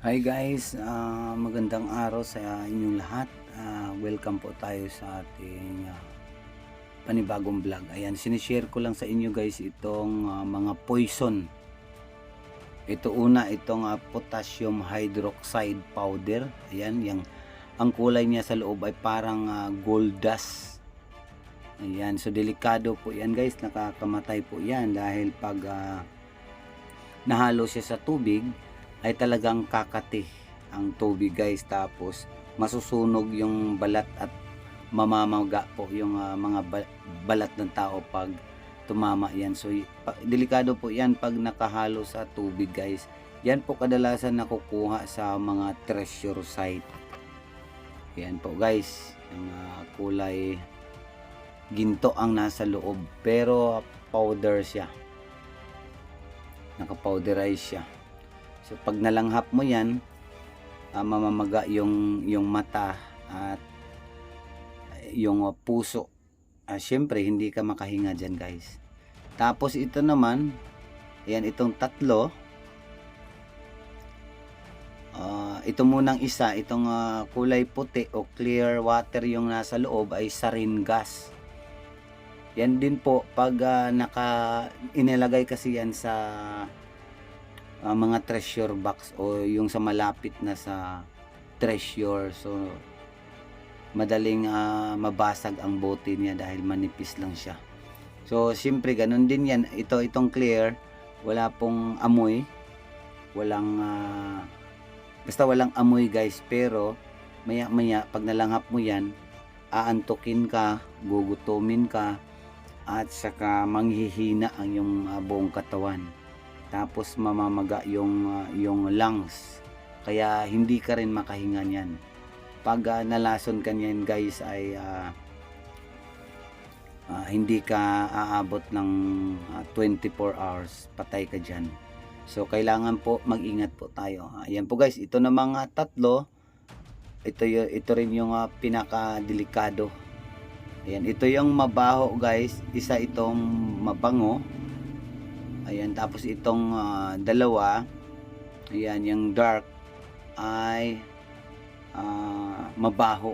Hi guys, magandang araw sa inyong lahat. Welcome po tayo sa ating panibagong vlog. Ayan, sinishare ko lang sa inyo guys itong mga poison. Ito una, itong potassium hydroxide powder. Ayan, ang kulay niya sa loob ay parang gold dust. Ayan, so delikado po yan guys, nakakamatay po yan dahil pag nahalo siya sa tubig ay talagang kakati ang tubig guys, tapos masusunog yung balat at mamamaga po yung mga balat ng tao pag tumama yan. So delikado po yan pag nakahalo sa tubig guys. Yan po kadalasan nakukuha sa mga treasure site. Yan po guys, yung kulay ginto ang nasa loob pero powder siya, naka-powderize siya. So pag nalanghap mo yan, mamamaga yung mata at yung puso. Syempre hindi ka makahinga dyan guys. Tapos ito naman, ayan, itong tatlo. Ito munang isa, itong kulay puti o clear water yung nasa loob ay sarin gas. Yan din po pag inilagay kasi yan sa mga treasure box o yung sa malapit na sa treasure, so madaling mabasag ang bote niya dahil manipis lang siya. So siyempre ganun din yan. Itong clear, wala pong amoy, walang basta walang amoy guys, pero maya maya pag nalanghap mo yan, aantukin ka, gugutumin ka, at saka manghihina ang yung buong katawan. Tapos mamamaga yung lungs, kaya hindi ka rin makahinga niyan. Pag nalason ka niyan guys ay hindi ka aabot ng 24 hours, patay ka dyan. So kailangan po mag-ingat po tayo. Ayan po guys, ito na mga tatlo, ito rin yung pinaka-delikado. Ayan, ito yung mabaho guys, isa itong mabango. Ayan, tapos itong dalawa, ayan, yung dark ay mabaho.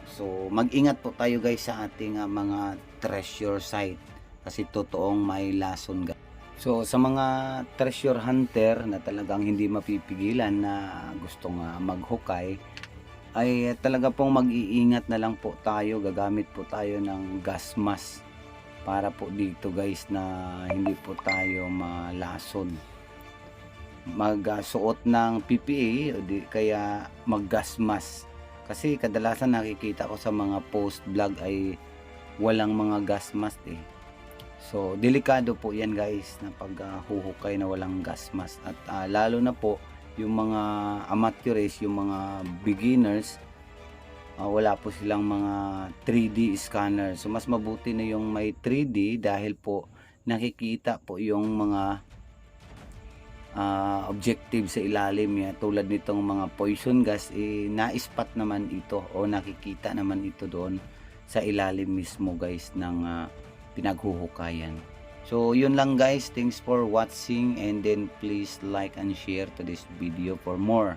So mag-ingat po tayo guys sa ating mga treasure site kasi totoong may lason guys. So sa mga treasure hunter na talagang hindi mapipigilan na gustong maghukay, ay talaga pong mag-iingat na lang po tayo. Gagamit po tayo ng gas mask para po dito guys na hindi po tayo malason. Magsuot ng PPE o di kaya mag-gas mask, kasi kadalasan nakikita ko sa mga post vlog ay walang mga gas mask eh. So delikado po yan guys na pag huhukay na walang gas mask, at lalo na po yung mga amateurs, yung mga beginners, wala po silang mga 3D scanner. So mas mabuti na yung may 3D dahil po nakikita po yung mga objective sa ilalim niya, tulad nitong mga poison gas, na-spot naman ito o nakikita naman ito doon sa ilalim mismo guys ng pinaghuhukayan. So yun lang guys, thanks for watching, and then please like and share to this video for more